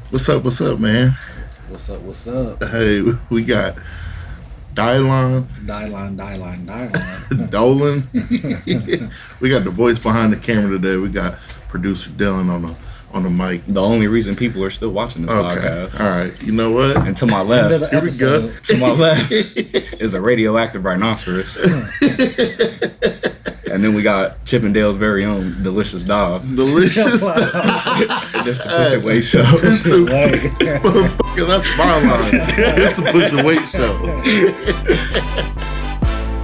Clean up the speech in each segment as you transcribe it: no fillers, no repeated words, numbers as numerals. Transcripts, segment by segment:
What's up, man? What's up? Hey, we got Dylon, Dolan. We got the voice behind the camera today. We got producer Dylan on the mic. The only reason people are still watching this podcast. All right. You know what? And to my left, here we go. To my left is a radioactive rhinoceros. And then we got Chippendale's very own Delicious Dog. Delicious Dog. This the Push Your Weight Show. Motherfucker, that's my line. This the Push Your Weight Show.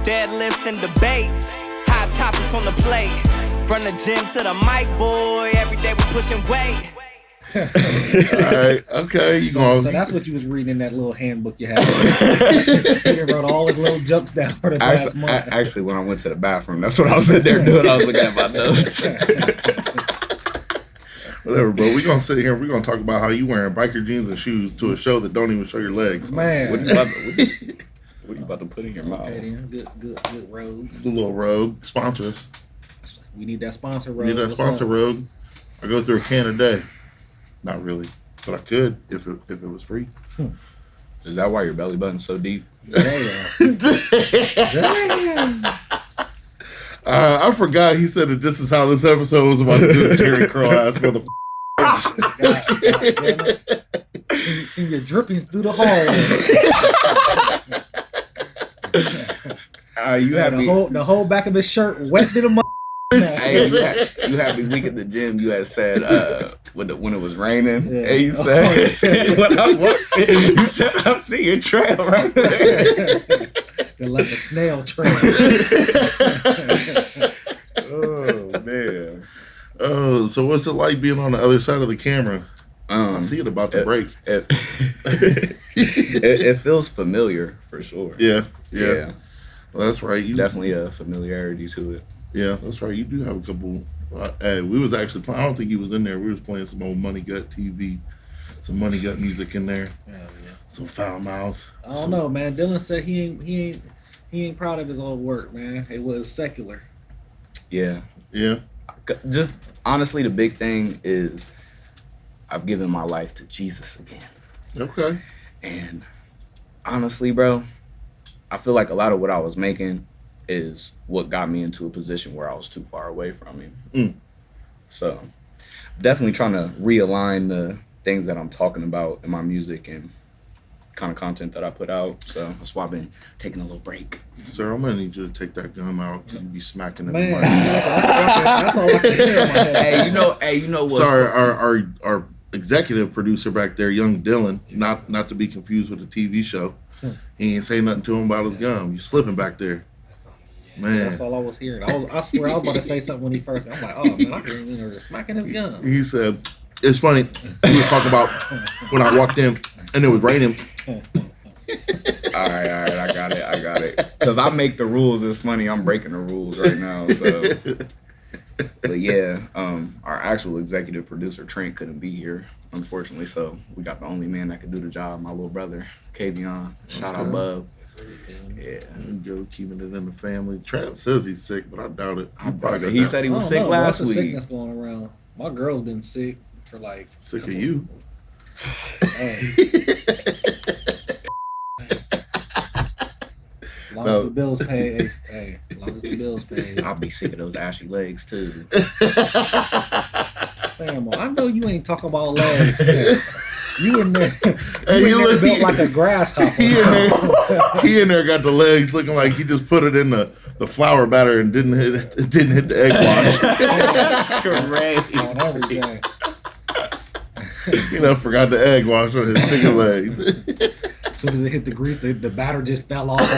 Deadlifts and debates, hot topics on the plate. From the gym to the mic, boy, every day we pushing weight. All right, okay. So that's what you was reading in that little handbook you had. You wrote all his little jokes down for the past month. Actually, when I went to the bathroom, that's what I was sitting there doing. I was looking at my notes. Whatever, bro. We're going to sit here and we're going to talk about how you wearing biker jeans and shoes to a show that don't even show your legs. Man. What are you about to put in your mouth? Okay, then. Good rogue. The little rogue. Sponsors. We need that sponsor rogue. Need that sponsor rogue. I go through a can a day. Not really, but I could if it was free. Is that why your belly button's so deep? Damn. I forgot he said that this is how this episode was about to do Jerry Curl ass motherfucker. See your drippings through the hall. You had the whole back of his shirt wet to the Hey, you had me weak at the gym. You had said when it was raining, yeah. And you said when I walked in, you said I see your trail right there. They're like a snail trail. Oh man. Oh, so what's it like being on the other side of the camera? I see it about to break. It feels familiar for sure. Yeah. Well, that's right. Definitely a familiarity to it. Yeah, that's right. You do have a couple. We was actually playing. I don't think he was in there. We was playing some old Money Gut TV, some Money Gut music in there. Yeah. Some Foul Mouth. I don't know, man. Dylan said he ain't proud of his old work, man. It was secular. Yeah. Yeah. Just honestly, the big thing is I've given my life to Jesus again. Okay. And honestly, bro, I feel like a lot of what I was making is what got me into a position where I was too far away from him. So definitely trying to realign the things that I'm talking about in my music and kind of content that I put out. So that's why I've been taking a little break. Sir, I'm gonna need you to take that gun out because you be smacking it. Man, that's all I can hear in my head. Hey, you know what? Sorry, our executive producer back there, young Dylan, not to be confused with the TV show. He ain't say nothing to him about his gum. You slipping back there. Man. That's all I was hearing. I swear I was about to say something when he first. I'm like, oh man, I hear him smacking his gun. He said, "It's funny." We were talking about when I walked in and it was raining. All right, I got it. Because I make the rules. It's funny, I'm breaking the rules right now. So, but yeah, our actual executive producer Trent couldn't be here, unfortunately. So we got the only man that could do the job, my little brother, Kavion. Shout out, Bub. Yeah, go keeping it in the family. Trent says he's sick, but I doubt it. He said he was sick last week. Sickness going around. My girl's been sick for like sick of you. As long as the bills pay, as long as the bills pay. I'll be sick of those ashy legs too. Damn, I know you ain't talking about legs. You in there? You built like a grasshopper. He in there got the legs looking like he just put it in the flour batter and didn't hit the egg wash. That's crazy. Forgot the egg wash on his finger legs. As soon as it hit the grease, the batter just fell off.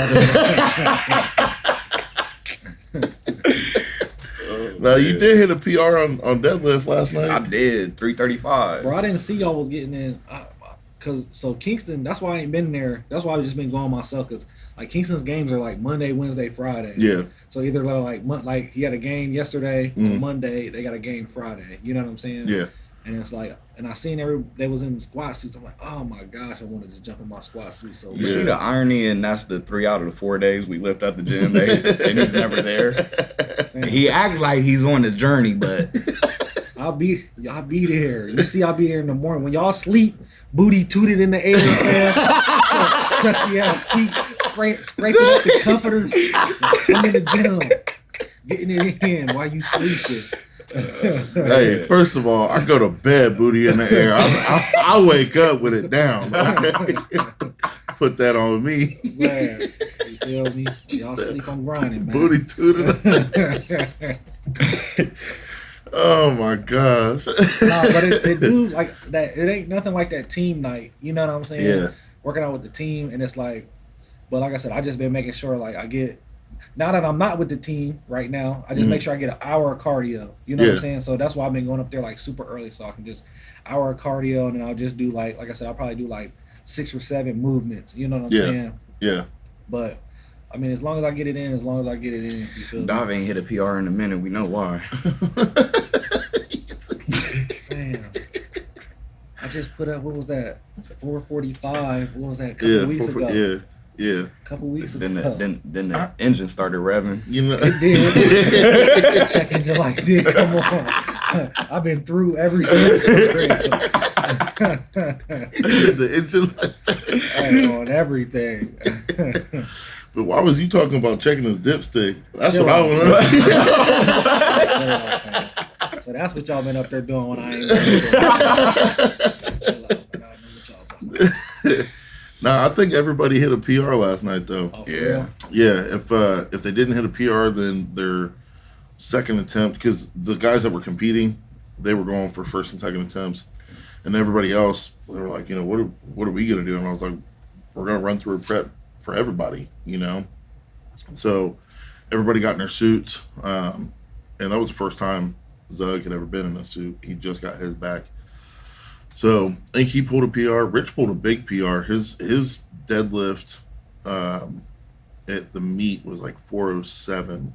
Now you did hit a PR on deadlift last night. I did 335. Bro, I didn't see y'all was getting in. So Kingston, that's why I ain't been there. That's why I've just been going myself. Cause like Kingston's games are like Monday, Wednesday, Friday. Yeah. So either like he had a game yesterday on Monday, they got a game Friday. You know what I'm saying? Yeah. And it's like, and I seen they was in squat suits. I'm like, oh my gosh, I wanted to jump in my squat suit. So you see the irony, and that's the 3 out of the 4 days we lift at the gym, and he's never there. He acts like he's on his journey, but I Y'all be there. You see, I'll be there in the morning when y'all sleep. Booty tooted in the air, man. Crusty ass feet scraping up the comforters. I'm in the gym, getting it in while you sleeping. Hey, first of all, I go to bed, booty in the air. I wake up with it down. Okay? Put that on me. Man, you feel me? Y'all sleep, I'm grinding, man. Booty tooted. Oh my gosh. Nah, but it do like that. It ain't nothing like that team night. You know what I'm saying? Yeah. Working out with the team, and it's like, but like I said, I just been making sure like I get. Now that I'm not with the team right now, I just make sure I get an hour of cardio. You know what I'm saying? So that's why I've been going up there like super early, so I can just hour of cardio, and then I'll just do like I said, I'll probably do like 6 or 7 movements. You know what I'm saying? Yeah. But I mean, as long as I get it in, you feel me? Davey ain't hit a PR in a minute. We know why. Damn. I just put up, what was that? 445. What was that? A couple weeks ago. Yeah. A couple weeks Then ago. the engine started revving. You know, It did. Check engine light did come on. I've been through every single the engine light started. on everything. But why was you talking about checking his dipstick? That's Chill what I out. want to know. So that's what y'all been up there doing when I ain't Chill out, man. I know what y'all talking about. Nah, I think everybody hit a PR last night though. Oh, for Yeah. real? Yeah, if they didn't hit a PR, then their second attempt, because the guys that were competing, they were going for first and second attempts, and everybody else, they were like, what are we gonna do? And I was like, we're gonna run through a prep for everybody, So everybody got in their suits, and that was the first time Zug had ever been in a suit. He just got his back. So I think he pulled a PR. Rich pulled a big PR. His deadlift at the meet was like 407.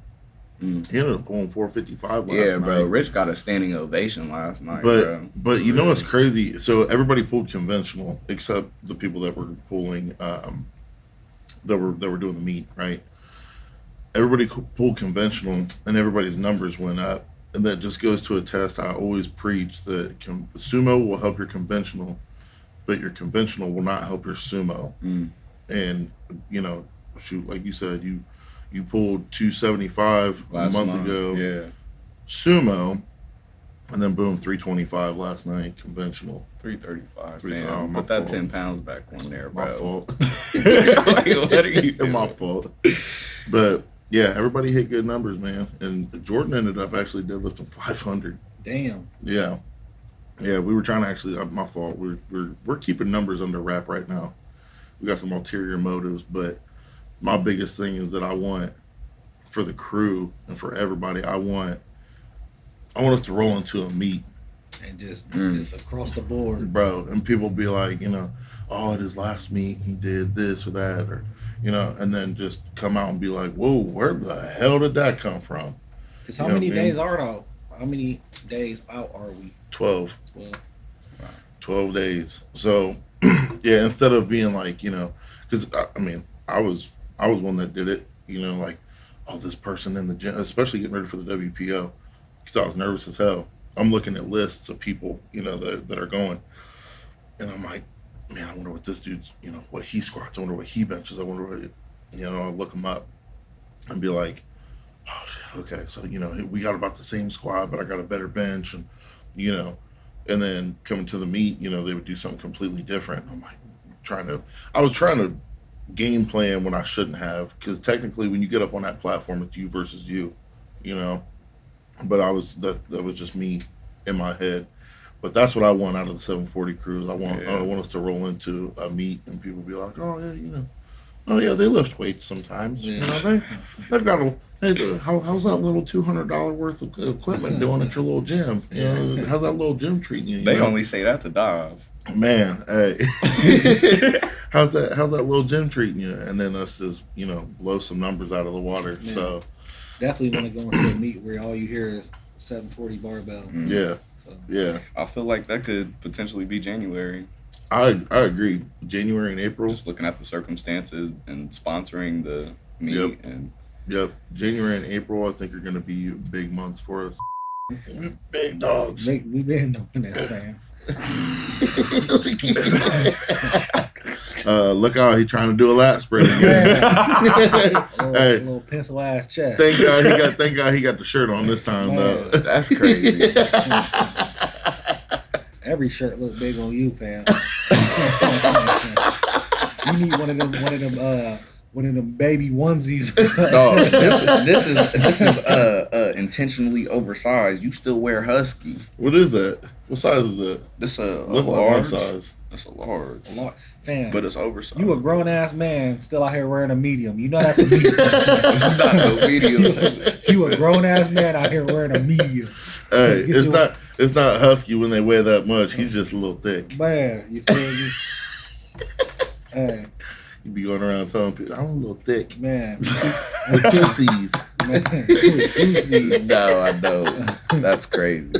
He ended up pulling 455 last night. Yeah, bro. Rich got a standing ovation last night, But bro. but you know what's crazy? So everybody pulled conventional except the people that were pulling that were doing the meet, right? Everybody pulled conventional and everybody's numbers went up. And that just goes to attest. I always preach that sumo will help your conventional, but your conventional will not help your sumo. And shoot, like you said, you pulled 275 Last a month ago. Yeah. Sumo, and then boom, 325 last night conventional. 335. 335, Damn. my Put that fault. 10 pounds back on there, bro. My fault. Like, what are you doing? My fault. But yeah, everybody hit good numbers, man. And Jordan ended up actually deadlifting 500. Damn. Yeah, we were trying to actually. My fault. We're keeping numbers under wrap right now. We got some ulterior motives, but my biggest thing is that I want for the crew and for everybody. I want us to roll into a meet, And just across the board. bro, and people be like, oh, at his last meet he did this or that, or and then just come out and be like, whoa, where the hell did that come from? Because how many days are out? How many days out are we? 12. 12. days. So, yeah, instead of being like, because I was one that did it, like, oh, this person in the gym, especially getting ready for the WPO, because I was nervous as hell. I'm looking at lists of people, that are going, and I'm like, man, I wonder what this dude's, what he squats. I wonder what he benches. I wonder what, I'll look him up and be like, oh shit, okay, so we got about the same squat, but I got a better bench, and and then coming to the meet, they would do something completely different. I'm like I was trying to game plan when I shouldn't have, because technically when you get up on that platform, it's you versus you, but that was just me in my head. But that's what I want out of the 740 crews. I want us to roll into a meet and people be like, oh yeah, oh yeah, they lift weights sometimes. Yeah. They've got how's that little $200 worth of equipment doing at your little gym? How's that little gym treating you? They only say that to dive. Man, hey, how's that little gym treating you? And then us just blow some numbers out of the water. Yeah. So Definitely want to go into a meet where all you hear is 740 barbell. yeah. So. Yeah, I feel like that could potentially be January. I agree. January and April. Just looking at the circumstances and sponsoring the meet. Yep. And Yep. January and April, I think, are going to be big months for us. Big dogs. We been doing that, fam. Look out, he trying to do a lat spread again. A Hey. little pencil ass chest. Thank God he got the shirt on this time though. That's crazy. Every shirt look big on you, fam. You need one of them baby onesies. Dog, this is intentionally oversized. You still wear husky. What is that? What size is that? This a Look like my large. size. It's a large, Fam, but it's oversized. you a grown ass man still out here wearing a medium. You know that's a medium. It's not no medium. So you a grown ass man out here wearing a medium. Hey, it's not husky when they weigh that much. He's just a little thick. Man, you feel me? Hey, You be going around telling people, I'm a little thick. man. With 2 C's. Man, with 2 C's. No, I don't. That's crazy.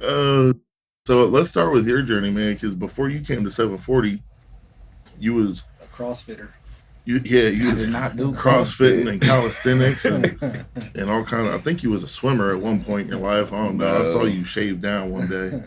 So let's start with your journey, man, because before you came to 740, you was A CrossFitter. you I was did not do CrossFitting and calisthenics and all kind of. I think you was a swimmer at one point in your life. I don't know. I saw you shave down one day.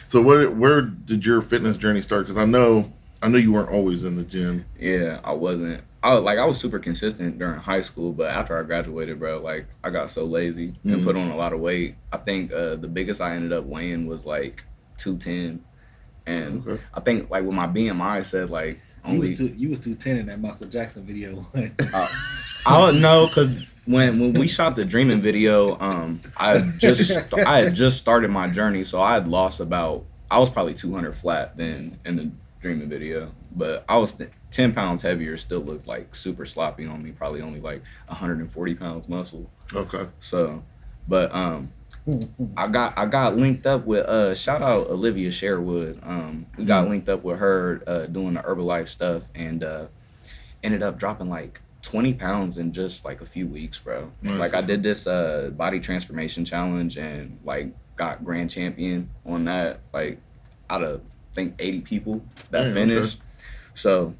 So where did your fitness journey start? Because I know you weren't always in the gym. Yeah, I wasn't. I was super consistent during high school, but after I graduated, bro, like I got so lazy and put on a lot of weight. I think the biggest I ended up weighing was like 210, and I think like with my BMI said like only You was 210 in that Michael Jackson video. I don't know because when we shot the Dreaming video, I had just started my journey, so I had lost I was probably 200 flat then in the Dreaming video, but I was 10 pounds heavier, still looked like super sloppy on me, probably only like 140 pounds muscle. Okay. So, but I got linked up with shout out Olivia Sherwood. We got linked up with her doing the Herbalife stuff and ended up dropping like 20 pounds in just like a few weeks, bro. Nice. Like I did this body transformation challenge and like got grand champion on that, like out of I think 80 people that finished. Okay. So,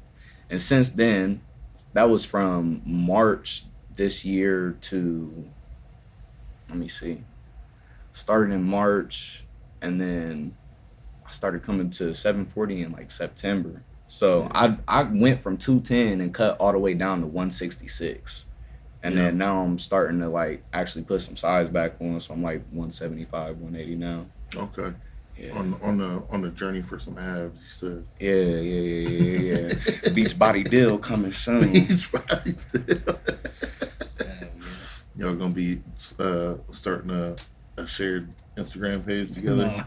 and since then, that was from March this year to, let me see, started in March and then I started coming to 740 in like September. So I went from 210 and cut all the way down to 166. And then now I'm starting to like actually put some size back on. So I'm like 175, 180 now. Okay. Yeah. On the journey for some abs, you said. Yeah. Beach body deal coming soon. Beach body deal. Y'all gonna be starting a shared Instagram page together.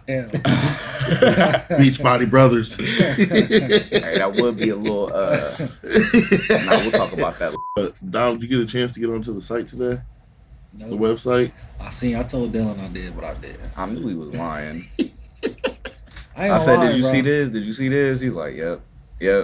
Beach Body Brothers. Hey, that would be a little. We'll talk about that. Dom, did you get a chance to get onto the site today? Nope. The website? I told Dylan I did, but I didn't. I knew he was lying. I said, lying, "Did you bro. see this? Did you see this?" He's like, "Yep."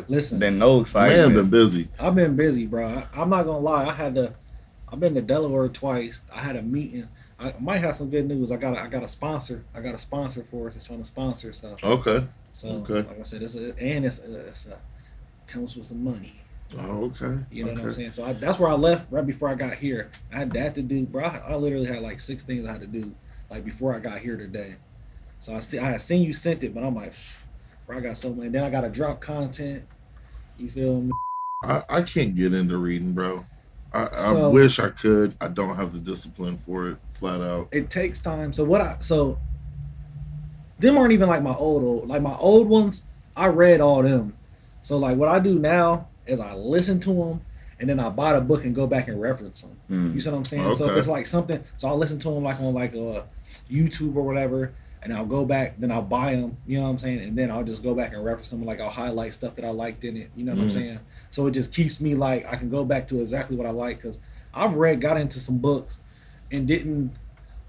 Listen, then no excitement. Man, been busy. I've been busy, bro. I'm not gonna lie. I've been to Delaware twice. I had a meeting. I might have some good news. I got a sponsor. I got a sponsor for us that's trying to sponsor. So Okay. Like I said, it comes with some money. Oh, okay. You know what I'm saying? So that's where I left right before I got here. I had that to do, bro. I literally had like 6 things I had to do like before I got here today. So I had seen you sent it, but I'm like, bro, I got so many. And then I got to drop content. You feel me? I can't get into reading, bro. I wish I could. I don't have the discipline for it, flat out. It takes time. So them aren't even like my old ones. I read all them. So like what I do now is I listen to them and then I buy the book and go back and reference them. You see what I'm saying? Okay. So if it's like something, so I'll listen to them like on like YouTube or whatever, and I'll go back, then I'll buy them. You know what I'm saying? And then I'll just go back and reference them. Like I'll highlight stuff that I liked in it. You know what I'm saying? So it just keeps me like I can go back to exactly what I like because I've got into some books and didn't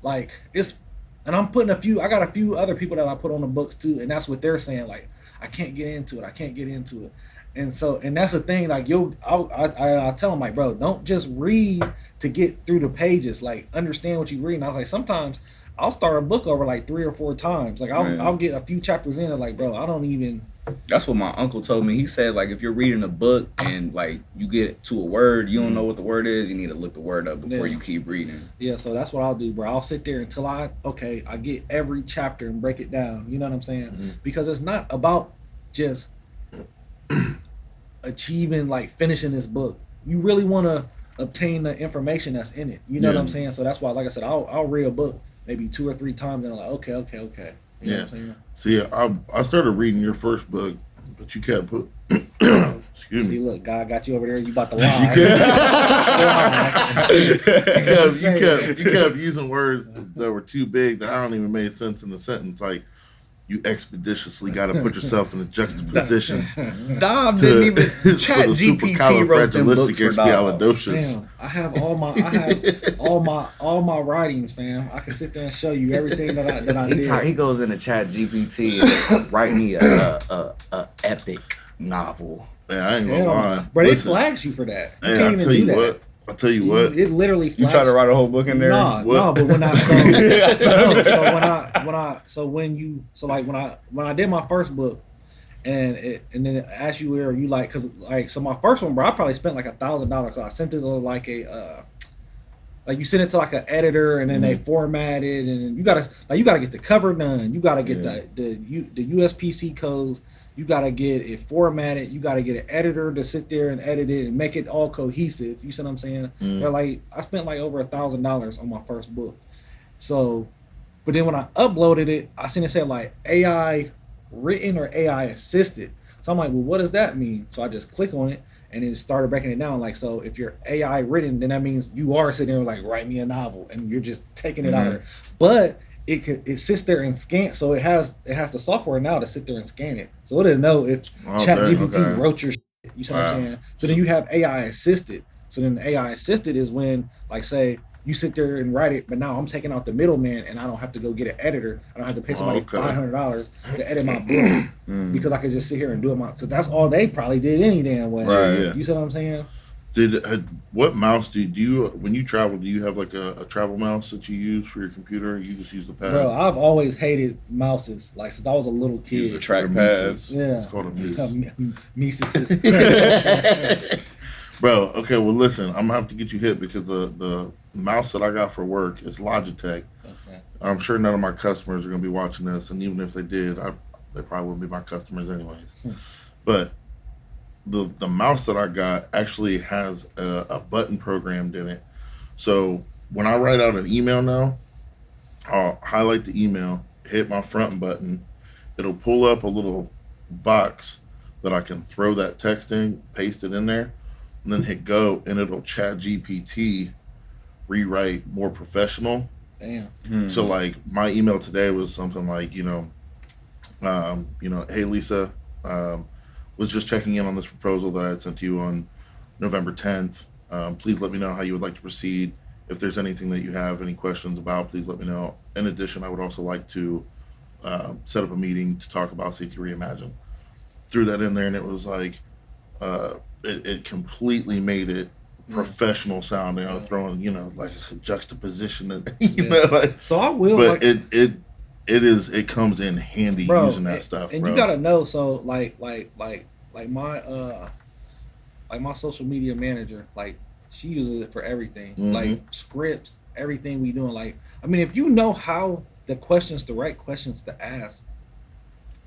like it's. And I'm putting I got a few other people that I put on the books too, and that's what they're saying. Like I can't get into it. And that's the thing. Like I tell them like, bro, don't just read to get through the pages. Like understand what you read. And I was like, sometimes I'll start a book over like 3 or 4 times. Like I'll get a few chapters in and like, bro, I don't even. That's what my uncle told me. He said, like, if you're reading a book and like you get to a word, you don't know what the word is, you need to look the word up before you keep reading. Yeah, so that's what I'll do, bro. I'll sit there until I get every chapter and break it down. You know what I'm saying? Mm-hmm. Because it's not about just achieving, like, finishing this book. You really want to obtain the information that's in it. You know what I'm saying? So that's why, like I said, I'll read a book maybe 2 or 3 times and I'm like, okay. You know what I'm saying? See, I started reading your first book, but you kept put. Excuse me. See, look, God got you over there. You about to lie. You kept using words that were too big that I don't even make sense in the sentence. Like, you expeditiously got to put yourself in a juxtaposition. Dom didn't even chat GPT wrote them books for Dom. Damn, I have all my writings, fam. I can sit there and show you everything that I did. He goes into chat GPT and write me a epic novel. Yeah, I ain't gonna lie. But it flags you for that. You can't even do that. I'll tell you what. It literally flags. You try to write a whole book in there? No, but when I when I did my first book and then it asked you where you like, cause like, so my first one, bro, I probably spent like $1,000 cause I sent it to like like you send it to like an editor and then they format it and you gotta get the cover done. You gotta get the USPC codes. You gotta get it formatted. You gotta get an editor to sit there and edit it and make it all cohesive. You see what I'm saying? They're like, I spent like over $1,000 on my first book. So, but then when I uploaded it, I seen it say like AI written or AI assisted. So I'm like, well, what does that mean? So I just click on it and it started breaking it down. Like, so if you're AI written, then that means you are sitting there like, write me a novel, and you're just taking it out of there. But it sits there and scan, so it has the software now to sit there and scan it, so it'll know if ChatGPT wrote your shit. You see what I'm saying? So then you have AI assisted. So then AI assisted is when, like, say you sit there and write it, but now I'm taking out the middleman and I don't have to go get an editor. I don't have to pay somebody $500 to edit my book because I could just sit here and do it because that's all they probably did any damn way. Right. Yeah. You see what I'm saying? What mouse do you when you travel? Do you have like a travel mouse that you use for your computer? Or you just use the pad? Bro, I've always hated mouses. Like, since I was a little kid. Use the trackpad. Yeah, it's called a Mises. Bro, okay. Well, listen, I'm gonna have to get you hit because the mouse that I got for work is Logitech. Okay. I'm sure none of my customers are gonna be watching this, and even if they did, they probably wouldn't be my customers anyways. But the mouse that I got actually has a button programmed in it. So when I write out an email now, I'll highlight the email, hit my front button. It'll pull up a little box that I can throw that text in, paste it in there, and then hit go, and it'll chat GPT rewrite more professional. Damn. So like my email today was something like, hey Lisa, was just checking in on this proposal that I had sent to you on November 10th. Please let me know how you would like to proceed. If there's anything that you have any questions about, please let me know. In addition, I would also like to set up a meeting to talk about Safety Reimagined. Threw that in there, and it was like, it completely made it professional sounding. I was throwing, like a juxtaposition, and So I will. But it comes in handy using that stuff, and bro. you gotta know. So like my social media manager, like, she uses it for everything, like scripts, everything we doing. Like, I mean, if you know how the right questions to ask,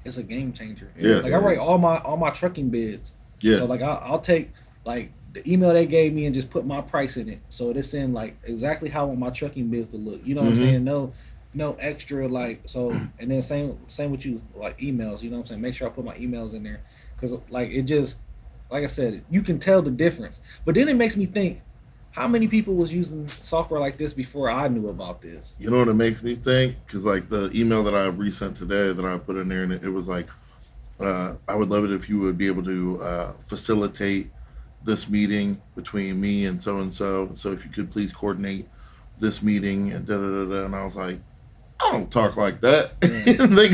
it's a game changer. Yeah, like I write all my trucking bids. Yeah. So like I'll take like the email they gave me and just put my price in it, so it's in like exactly how I want my trucking bids to look. You know what I'm saying? No extra, like, so. And then same with you, like emails. You know what I'm saying? Make sure I put my emails in there, because like it just, like I said, you can tell the difference. But then it makes me think, how many people was using software like this before I knew about this? You know what it makes me think? Because like the email that I resent today that I put in there, and it was like, I would love it if you would be able to facilitate this meeting between me and so. So if you could please coordinate this meeting and da-da-da-da. And I was like, I don't talk like that. And they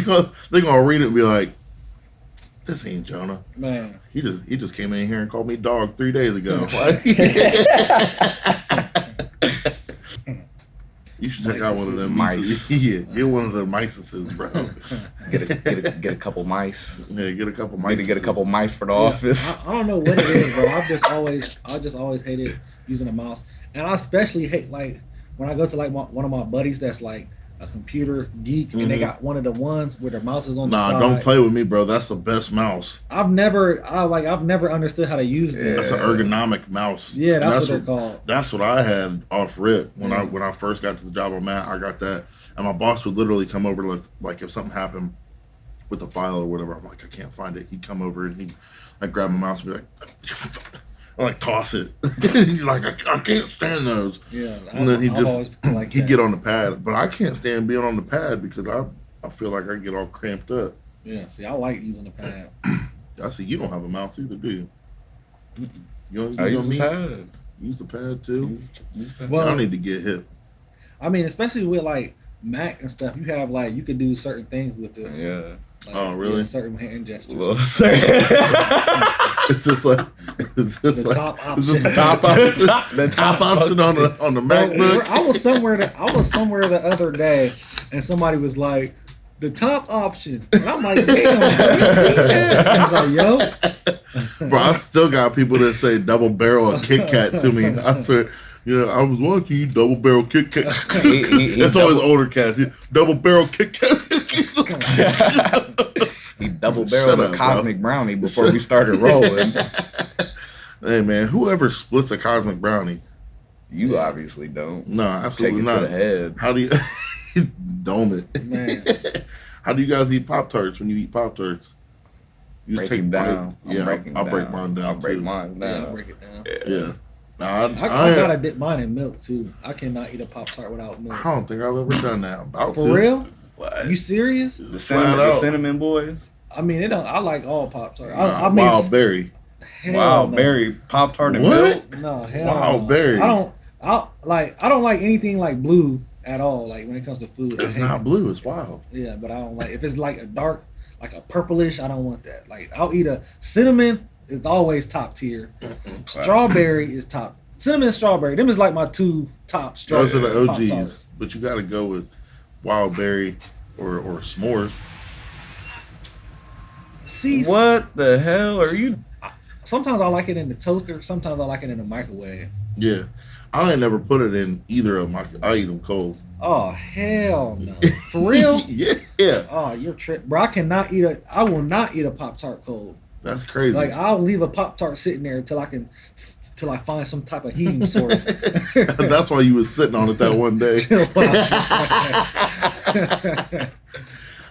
gonna read it and be like, this ain't Jonah. Man, he just came in here and called me dog 3 days ago. You should check out one of them mice. Yeah, get one of the mices, bro. Get a couple mice. Yeah, get a couple mice. Get a couple mice for the office. I don't know what it is, bro. I just always hated using a mouse, and I especially hate like when I go to like one of my buddies that's like a computer geek, and they got one of the ones where their mouse is on the side. Nah, don't play with me, bro. That's the best mouse. I've never understood how to use it. That's an ergonomic mouse. Yeah, that's what they're called. That's what I had off rip when I first got to the job I'm at. I got that, and my boss would literally come over like if something happened with a file or whatever. I'm like, I can't find it. He'd come over and he'd like grab my mouse and be like, I like toss it. Like I can't stand those. Yeah, and then he'd get on the pad, but I can't stand being on the pad because I feel like I get all cramped up. Yeah, see, I like using the pad. I see you don't have a mouse either, do you? You I use the pad. Use the pad too. Well, I need to get hip. I mean, especially with like Mac and stuff, you have like you could do certain things with it. Yeah. Like, oh really? Certain hand gestures. Well, it's just like the top option. It's just the top option. The top option on the MacBook. I was somewhere the other day, and somebody was like, "The top option," and I'm like, "Damn, have you seen that?" I was like, "Yo." Bro, I still got people that say double barrel a Kit Kat to me. I swear, I was walking, you double barrel Kit Kat. That's always older cats. Double barrel Kit Kat. He double barreled a cosmic brownie before we started rolling. Hey man, whoever splits a cosmic brownie? You obviously don't. No, absolutely Take it not. to the head. How do you dome it? Man. How do you guys eat Pop-Tarts when you eat Pop-Tarts? You break them down. I'll break mine down. I'll break mine down. Yeah, break it down. Yeah. Nah, I gotta dip mine in milk too. I cannot eat a Pop-Tart without milk. I don't think I've ever done that. For real? What? You serious? The cinnamon boys? I mean, I like all Pop-Tarts. I mean, Wild berry. Hell no. Berry Pop-Tart and What? milk? No, hell Wild no. berry. I don't like anything like blue at all. Like when it comes to food, It's not blue. It's wild. Yeah, but I don't like if it's like a dark, like a purplish. I don't want that. Like I'll eat a cinnamon. Is always top tier. Strawberry is top. Cinnamon and strawberry. Them is like my two top strawberry. Those are the OGs. Pop-Tarts. But you got to go with wild berry or s'mores. See, what the hell are you? sometimes I like it in the toaster. Sometimes I like it in the microwave. Yeah. I ain't never put it in either of them. I eat them cold. Oh hell no! For real? Yeah. Oh, you're tripping, bro. I will not eat a Pop-Tart cold. That's crazy. Like I'll leave a Pop-Tart sitting there till I find some type of heating source. That's why you was sitting on it that one day.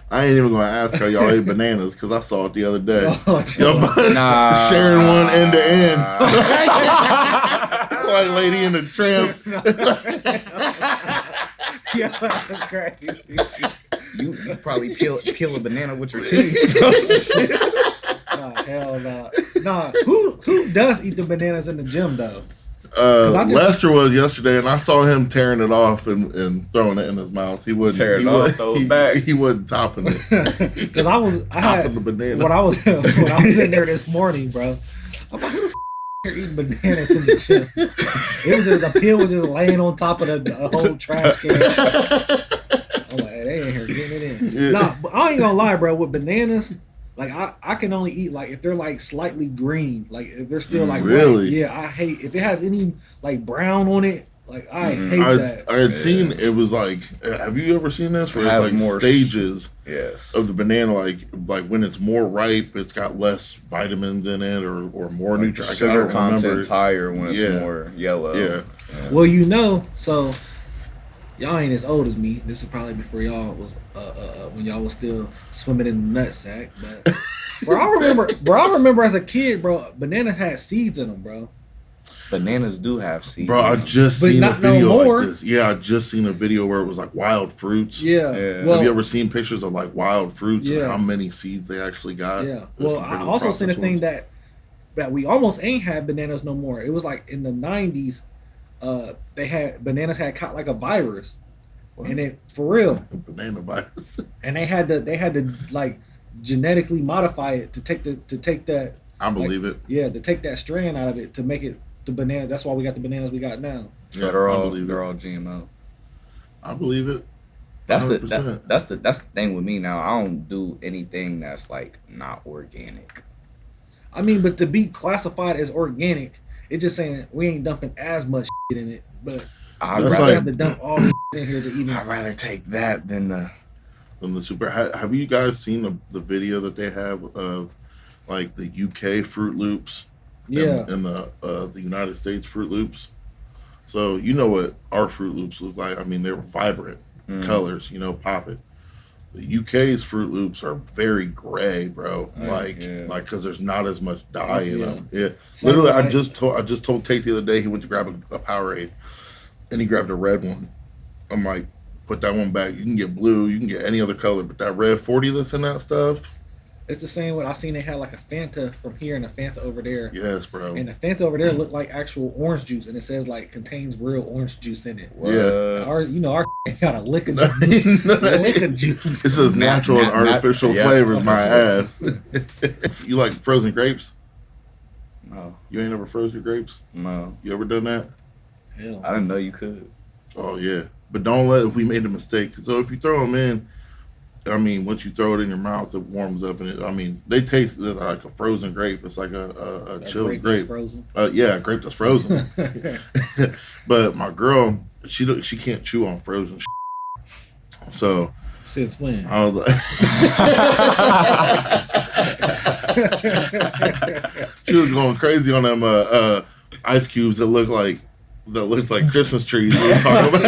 I ain't even gonna ask how y'all ate bananas because I saw it the other day. Y'all sharing one end to end. Like Lady in the Tramp. Yeah, that's crazy. You probably peel a banana with your teeth. Nah, hell no. Nah, who does eat the bananas in the gym though? Lester was yesterday, and I saw him tearing it off and throwing it in his mouth. He wouldn't tear it off, throw it back. He wasn't topping it. Because I had the banana. when I was in there this morning, bro. I'm like, who the are eating bananas in the gym? It was just the peel was just laying on top of the whole trash can. I'm like, hey, they ain't here getting it in. Yeah. Nah, but I ain't gonna lie, bro. With bananas, like I can only eat like if they're like slightly green, like if they're still like really? white. Yeah, I hate if it has any like brown on it. Like I hate that. I had seen it was like. Have you ever seen this? Where it's like more stages of the banana. Like when it's more ripe, it's got less vitamins in it or more nutrients. Sugar content's higher when it's more yellow. Yeah. Well, so y'all ain't as old as me. This is probably before y'all was when y'all was still swimming in the nutsack. But I remember as a kid, bro, bananas had seeds in them, bro. Bananas do have seeds. Bro, I just seen a video like this. Yeah, I just seen a video where it was like wild fruits. Yeah. Well, have you ever seen pictures of like wild fruits and how many seeds they actually got? Yeah. Well, I also seen a thing that we almost ain't had bananas no more. It was like in the 90s, bananas had caught like a virus. What? And it for real. Banana virus. And they had to like genetically modify it to take that. I believe it. Yeah, to take that strand out of it to make it the banana. That's why we got the bananas we got now. So they're all GMO. I believe it. That's 100%. that's the thing with me now. I don't do anything that's like not organic. I mean, but to be classified as organic, it's just saying we ain't dumping as much shit in it, but I'd we rather have to dump all the shit in here to even. I'd rather take that than the super. Have you guys seen the video that they have of like the UK Fruit Loops? Yeah. And the United States Fruit Loops. So you know what our Fruit Loops look like. I mean, they're vibrant colors, pop it. The UK's Fruit Loops are very gray, bro. Like because there's not as much dye in them. Yeah. Literally, I just told Tate the other day he went to grab a Powerade, and he grabbed a red one. I'm like, put that one back. You can get blue, you can get any other color, but that red 40 that's in that stuff. It's the same what I seen. They had like a Fanta from here and a Fanta over there. Yes, bro. And the Fanta over there looked like actual orange juice, and it says like contains real orange juice in it. Yeah. Our got a lick of juice. This is natural and artificial flavors, my ass. You like frozen grapes? No. You ain't ever froze your grapes? No. You ever done that? Hell. I didn't know you could. Oh yeah, but don't let we made a mistake. So if you throw them in, I mean, once you throw it in your mouth, it warms up, and they taste like a frozen grape. It's like a chilled grape. That's frozen. Yeah, a grape that's frozen. But my girl, she can't chew on frozen. So since when? I was like, she was going crazy on them ice cubes that looked like Christmas trees. We were talking about.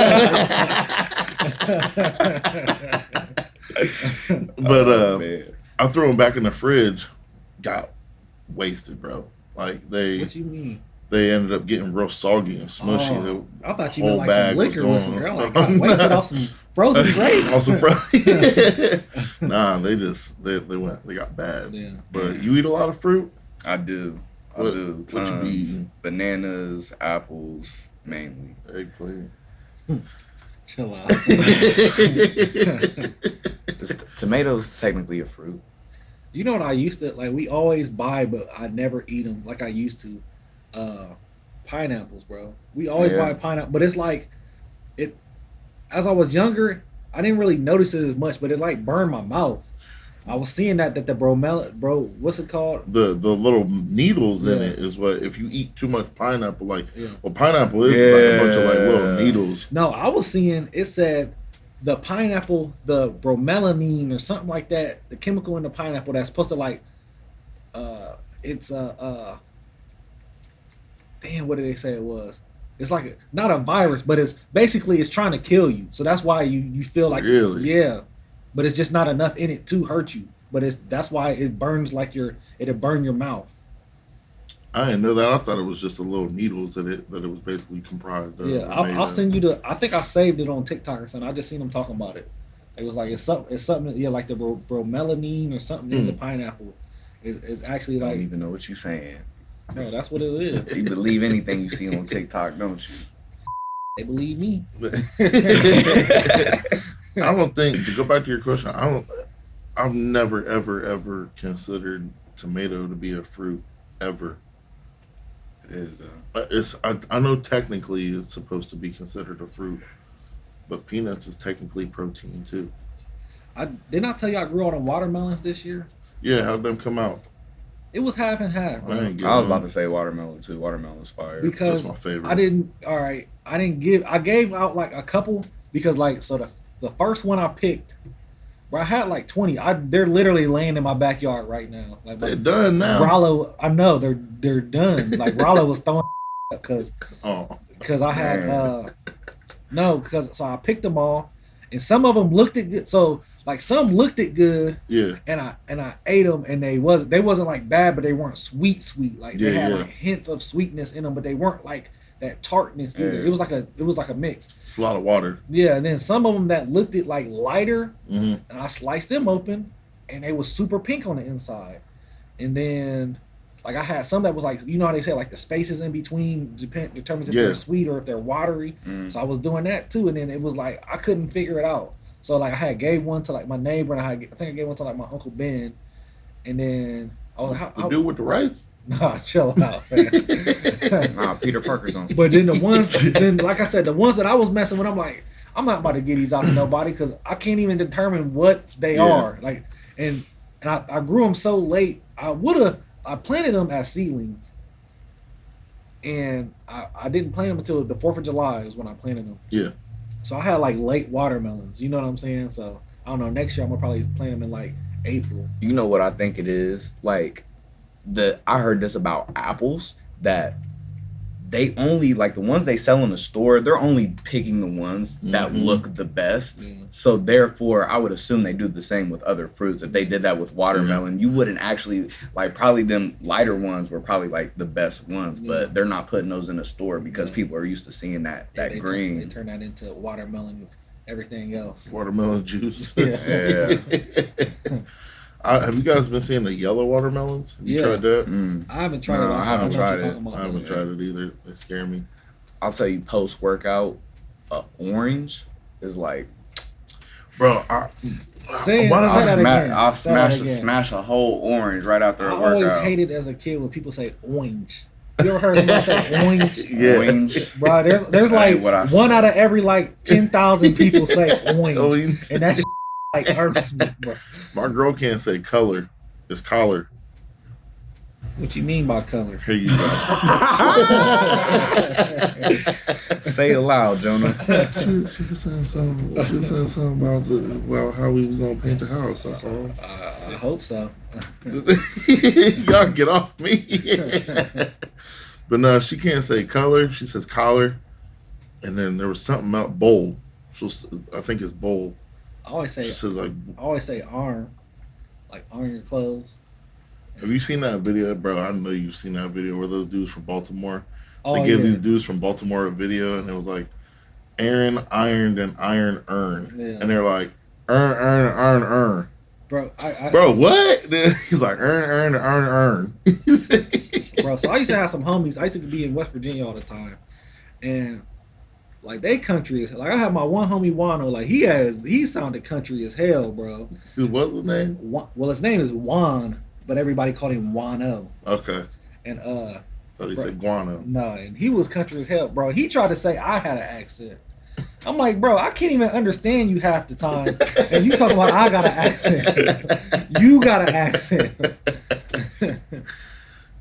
But I threw them back in the fridge, got wasted, bro. Like What you mean? They ended up getting real soggy and smushy. Oh, I thought you whole meant like some bag was liquor or something. gone. Like got wasted off some frozen grapes. Nah, they got bad. Yeah. But you eat a lot of fruit? I do. I do. What you be Tons. eating? Bananas, apples, mainly. Eggplant. Chill out. Tomatoes technically a fruit. You know what I used to like? We always buy, but I never eat them like I used to. Pineapples, bro. We always buy pineapple, but it's like it. As I was younger, I didn't really notice it as much, but it like burned my mouth. I was seeing that the what's it called? The little needles in it is what if you eat too much pineapple, pineapple is like a bunch of like little needles. No, I was seeing it said the pineapple, the bromelanine or something like that, the chemical in the pineapple that's supposed to like it's damn, what did they say it was? It's like not a virus, but it's trying to kill you. So that's why you feel like really? But it's just not enough in it to hurt you. But that's why it burns like it'll burn your mouth. I didn't know that. I thought it was just the little needles that it was basically comprised of. Yeah, I'll send you I think I saved it on TikTok or something. I just seen them talking about it. It was like it's something like the bromelanine or something in the pineapple. Is actually I like don't even know what you're saying. no, that's what it is. You believe anything you see on TikTok, don't you? They believe me. I don't think, to go back to your question, I've never ever considered tomato to be a fruit ever. It is though. I know technically it's supposed to be considered a fruit, but peanuts is technically protein too. Didn't I tell you I grew all the watermelons this year? Yeah, how'd them come out? It was half and half. Bro. I was about to say watermelon too. Watermelon's fire. Because that's my favorite. I gave out like a couple because like so the first one I picked, bro, I had like 20. They're literally laying in my backyard right now. Like they're done now. Rollo, I know they're done. Like Rollo was throwing because I had so I picked them all, and some of them looked it good. So like some looked it good, yeah. And I ate them, and they wasn't like bad, but they weren't sweet. Like they had like hints of sweetness in them, but they weren't like that tartness either. It was like a mix. It's a lot of water. Yeah, and then some of them that looked it like lighter, and I sliced them open, and they was super pink on the inside. And then like I had some that was like, you know how they say like the spaces in between determines if they're sweet or if they're watery. So I was doing that too, and then it was like I couldn't figure it out. So like I gave one to like my neighbor, and I think I gave one to like my Uncle Ben, and then I was like, the dude with the rice. Nah, chill out, man. Nah, Peter Parker's on. But then like I said, the ones that I was messing with, I'm like, I'm not about to get these out to nobody because I can't even determine what they are. Like, and I grew them so late. I planted them as seedlings, and I didn't plant them until the 4th of July is when I planted them. Yeah. So I had like late watermelons. You know what I'm saying? So I don't know. Next year I'm gonna probably plant them in like April. You know what I think it is? Like I heard this about apples that they only like the ones they sell in the store, they're only picking the ones that look the best. So therefore I would assume they do the same with other fruits. If they did that with watermelon, you wouldn't actually like probably them lighter ones were probably like the best ones, but they're not putting those in the store because people are used to seeing that green. They turn that into watermelon, everything else. Watermelon juice. Yeah. Have you guys been seeing the yellow watermelons? Have you tried that? I haven't tried it. I haven't tried it. I haven't tried it either. They scare me. I'll tell you, post workout, orange is like, bro. I'll smash a whole orange right after a workout. I always hated as a kid when people say orange. You ever heard someone say orange? Yeah. Orange. Bro, there's like one out of every like 10,000 people say orange. And that like hurts me, bro. My girl can't say color. It's collar. What you mean by color? Here you go. Say it loud, Jonah. She was saying something about how we was gonna paint the house. That's all. I hope so. Y'all get off me. But no, she can't say color. She says collar. And then there was something about bowl. I think it's bowl. I always say arm, like arm your clothes. Have you seen that video, bro? I know you've seen that video where those dudes from Baltimore. Oh, they gave these dudes from Baltimore a video, and it was like, Aaron ironed and iron earn, and they're like, earn. Bro, bro, what? He's like, earn. Bro, so I used to have some homies. I used to be in West Virginia all the time, and like they country as like I have my one homie Wano. Like he sounded country as hell, bro. What's his name? Well, his name is Juan, but everybody called him Wano. Okay. And thought he said guano. No, and he was country as hell, bro. He tried to say I had an accent. I'm like, bro, I can't even understand you half the time, and you talking about I got an accent. You got an accent.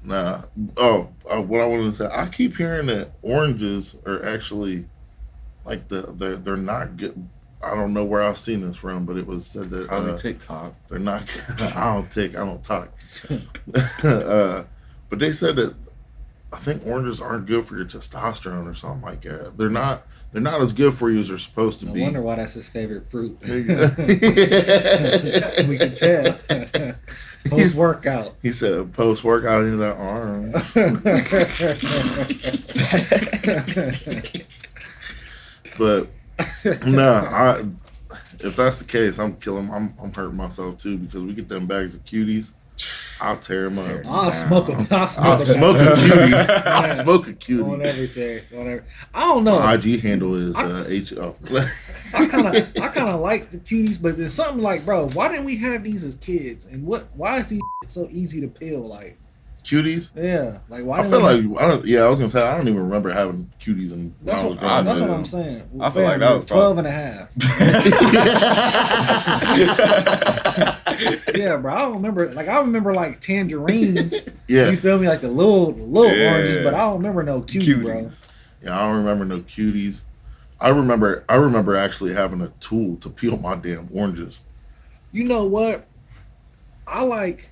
Nah. Oh, what I wanted to say, I keep hearing that oranges are actually like they're not good. I don't know where I've seen this from, but it was said that on TikTok. They're not. I don't talk. But they said that I think oranges aren't good for your testosterone or something like that. They're not as good for you as they're supposed to be. I wonder why that's his favorite fruit. We can tell. Post workout. He said post workout into that arm. But no, if that's the case, I'm hurting myself too because we get them bags of cuties. I'll tear them up. I'll smoke a cutie. I'll smoke a cutie. On everything. I don't know. My IG handle is HO. I kind of like the cuties, but there's something like, bro, why didn't we have these as kids? And why is these so easy to peel? Like cuties? Yeah. Like why? I feel like I was gonna say I don't even remember having cuties and that's what I'm saying. I feel like that was 12 and a half. Yeah, bro. I don't remember. Like I remember like tangerines. Yeah. You feel me? Like the little oranges, but I don't remember no cuties, bro. Yeah, I don't remember no cuties. I remember actually having a tool to peel my damn oranges. You know what? I like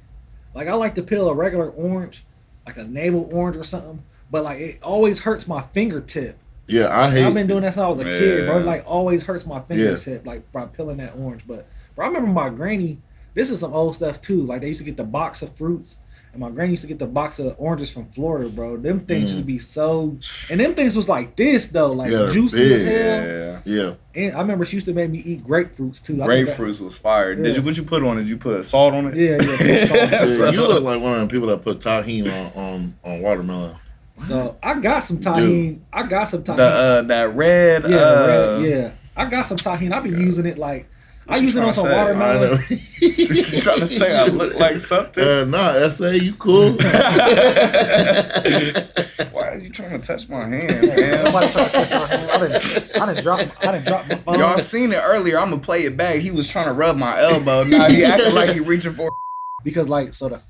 to peel a regular orange, like a navel orange or something, but like it always hurts my fingertip. Yeah, I've been doing that since I was a kid, bro. It like always hurts my fingertip, like by peeling that orange. But bro, I remember my granny. This is some old stuff too. Like they used to get the box of fruits, and my granny used to get the box of oranges from Florida, bro. Them things used to be so, and them things was like this though, like juicy as hell. Yeah. And I remember she used to make me eat grapefruits too. Grapefruits was fire. Yeah. What you put on it? Did you put salt on it? Yeah. You look like one of them people that put tahini on watermelon. So I got some tahini. That red. Yeah. I got some tahini. I be using it like I use it on some I watermelon. know. You trying to say I look like something? Nah, SA, you cool? Why are you trying to touch my hand, man? Somebody tried to touch my hand. I didn't drop my phone. Y'all seen it earlier. I'm gonna play it back. He was trying to rub my elbow. Now he acting like he reaching for. Because like the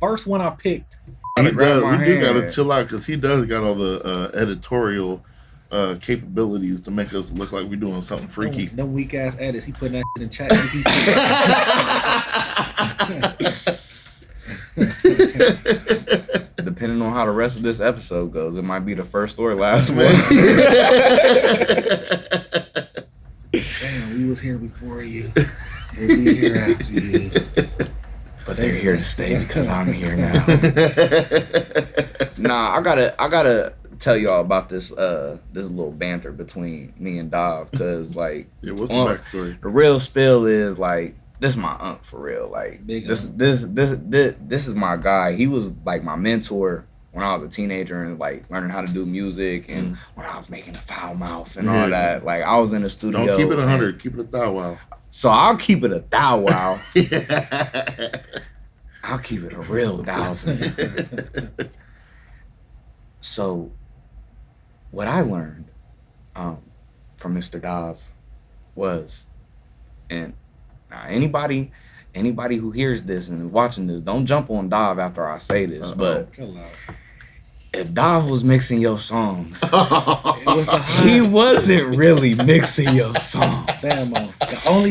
first one I picked. He to grab does, my we do hand. gotta chill out because he does got all the editorial capabilities to make us look like we're doing something freaky. Them weak ass edits. He putting that shit in chat. Depending on how the rest of this episode goes, it might be the first or last one. Damn, we was here before you. We'll be here after you. But they're here to stay because I'm here now. Nah, I gotta tell y'all about this little banter between me and Dav, because like Yeah, what's the backstory? the real spill is like this is my uncle for real. Like Big this uncle. this is my guy. He was like my mentor when I was a teenager and like learning how to do music and when I was making a foul mouth and all that. Like I was in the studio. Don't keep it 100. and- Keep it 1,000. So I'll keep it 1,000. I'll keep it a real 1,000. So, what I learned from Mr. Dav was, and now anybody who hears this and is watching this, don't jump on Dav after I say this, but if Dav was mixing your songs, It was the he wasn't really mixing your songs. Famo.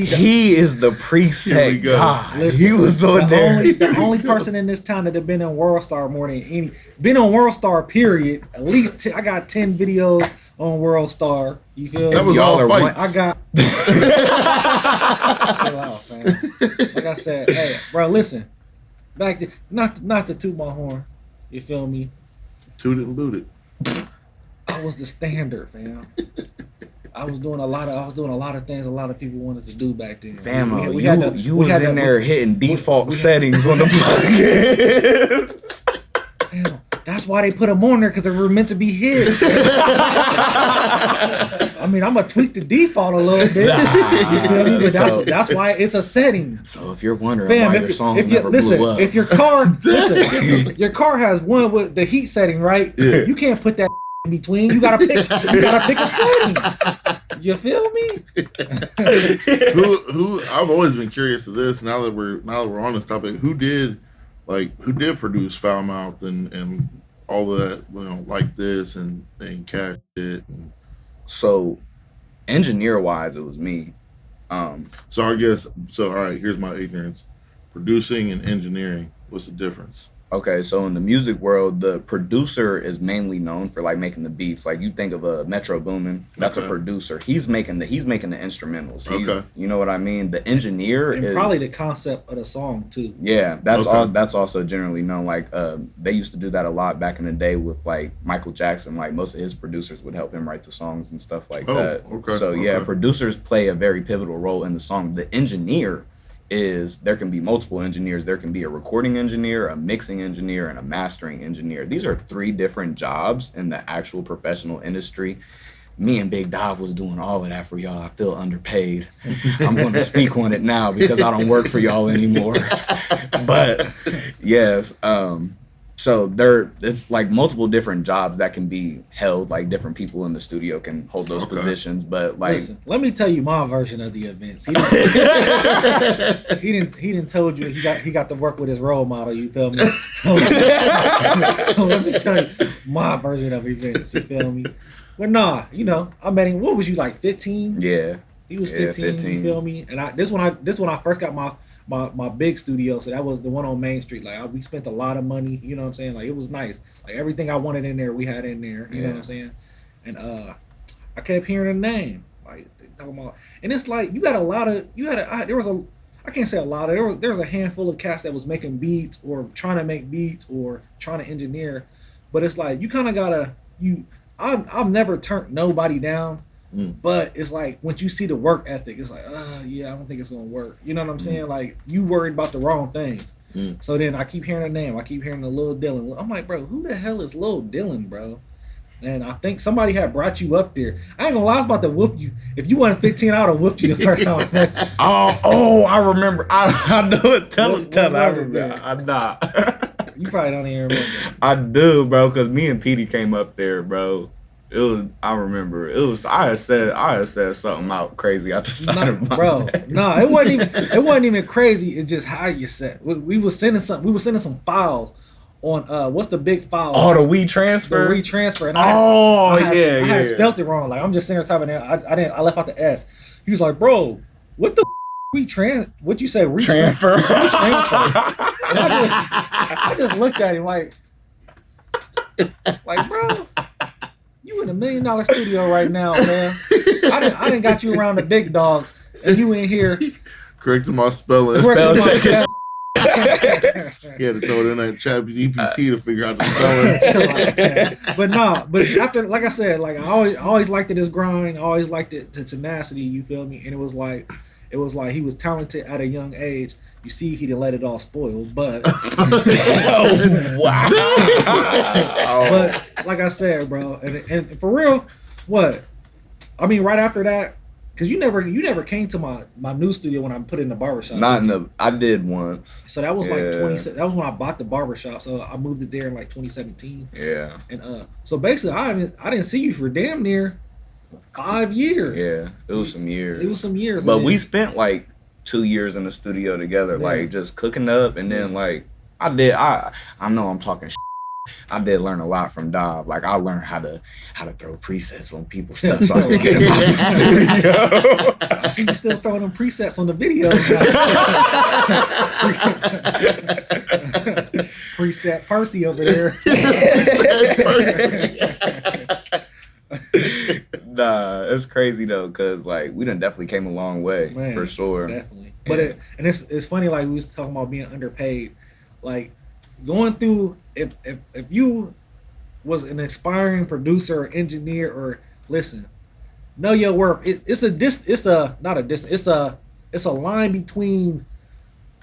He is the Here we preset go. guy. Listen, He was on there. The only person in this town that have been on World Star more than any, been on World Star. Period. At least I got 10 videos on World Star. You feel? That was Y'all all are fights. I got. Chill out, fam. Like I said, hey, bro, listen. Back to, not to toot my horn. You feel me? Toot it and boot it. I was the standard, fam. I was doing a lot of things a lot of people wanted to do back then. Famo, We had the- you we was had in the- there hitting default we had- settings on the plugins. Damn, that's why they put them on there, because they were meant to be hit. I mean, I'm gonna tweak the default a little bit. You feel me? But So- that's why it's a setting. So if you're wondering Fam, why your songs never blew up, if your car, listen, your car has one with the heat setting, right? Yeah. You can't put that in between. You gotta pick a setting. You feel me? Who I've always been curious to this. Now that we're on this topic, who did produce Foul Mouth and all of that, like this and Cash It. And so engineer wise, it was me. so I guess all right. Here's my ignorance: producing and engineering. What's the difference? Okay, so in the music world, the producer is mainly known for like making the beats. Like you think of a Metro Boomin, that's Okay. a producer. He's making the instrumentals. Okay. You know what I mean? The engineer And is probably the concept of the song too. yeah, that's Okay. all. That's also generally known. Like they used to do that a lot back in the day with like Michael Jackson. Like most of his producers would help him write the songs and stuff like Oh, that. okay, So yeah, okay. producers play a very pivotal role in the song. The engineer is there can be multiple engineers. There can be a recording engineer, a mixing engineer, and a mastering engineer. These are 3 different jobs in the actual professional industry. Me and Big Dov was doing all of that for y'all. I feel underpaid. I'm going to speak on it now because I don't work for y'all anymore. But yes, so it's like multiple different jobs that can be held. Like different people in the studio can hold those Okay. positions. But like, Listen, let me tell you my version of the events. He didn't told you he got to work with his role model. You feel me? Let me tell you my version of events. You feel me? But nah, I met him. What was you like? 15? yeah, He was Yeah, 15. 15. You feel me? And this when I first got my big studio. So that was the one on Main Street. Like we spent a lot of money. You know what I'm saying? Like it was nice. Like everything I wanted in there, we had in there. You know what I'm saying? And I kept hearing the name. Like they talking about, and it's like I can't say a lot of there was a handful of cats that was making beats or trying to make beats or trying to engineer, but it's like you kind of gotta I've never turned nobody down, but it's like once you see the work ethic, it's like yeah, I don't think it's gonna work. You know what I'm saying? Like you worried about the wrong things. So then I keep hearing the name. I keep hearing the Lil Dylan. I'm like, bro, who the hell is Lil Dylan, bro? And I think somebody had brought you up there. I ain't gonna lie, I was about to whoop you. If you wasn't 15, I would have whooped you the first time I met you. I remember. I know it. Tell him. I was it remember. then? I'm not. You probably don't even remember. I do, bro, because me and Petey came up there, bro. It was. I remember. It was. I had said something out crazy out the side of my neck. No, it wasn't even crazy. It's just how you said. We was sending some files on what's the big file? Oh, the we transfer. The we transfer. And I had spelled it wrong. Like I'm just sitting there typing it. I left out the S. He was like, bro, what the what you say? Transfer. I just looked at him like, bro, you in $1 million studio right now, man. I didn't got you around the big dogs, and you in here correcting my spelling. Spell check is. He had to throw it in that chat GPT to figure out the spelling. but after, like I said, like I always liked it as grind. I always liked it to tenacity. You feel me? And it was like he was talented at a young age. You see, he didn't let it all spoil, but wow. But like I said, bro, and for real, what? I mean, right after that. Cause you never came to my new studio when I put it in the barbershop. I did once. So that was like that was when I bought the barbershop. So I moved it there in like 2017. Yeah. And so basically I didn't see you for damn near 5 years. Yeah, it was some years. It was some years. But we spent like 2 years in the studio together, Yeah. like just cooking up, and then like I know I'm talking. I did learn a lot from Dob. Like I learned how to throw presets on people's stuff so I could get them out the studio. I see you still throwing them presets on the video. Preset Percy over there. Nah, it's crazy though, cause like we done definitely came a long way. Man, for sure. Definitely. But it's funny, like we was talking about being underpaid. Like going through if you was an aspiring producer or engineer or listen, know your worth. It's a line between